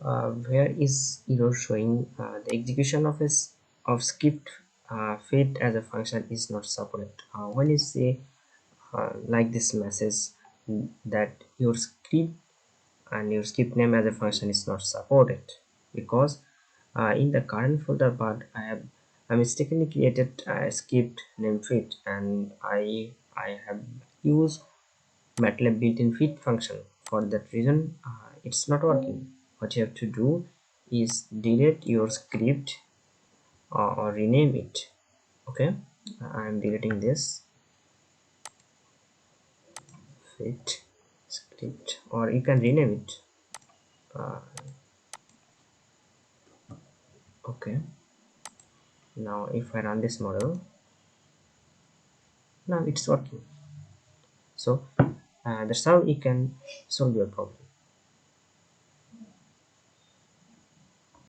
where is error showing the execution of of script fit as a function is not supported. When you say like this message that your script and your script name as a function is not supported, because in the current folder part I mistakenly created a script name fit, and I have used MATLAB built-in fit function. For that reason it's not working. What you have to do is delete your script or rename it. Okay, I am deleting this fit script, or you can rename it. Okay, now if I run this model, now it's working. So that's how you can solve your problem.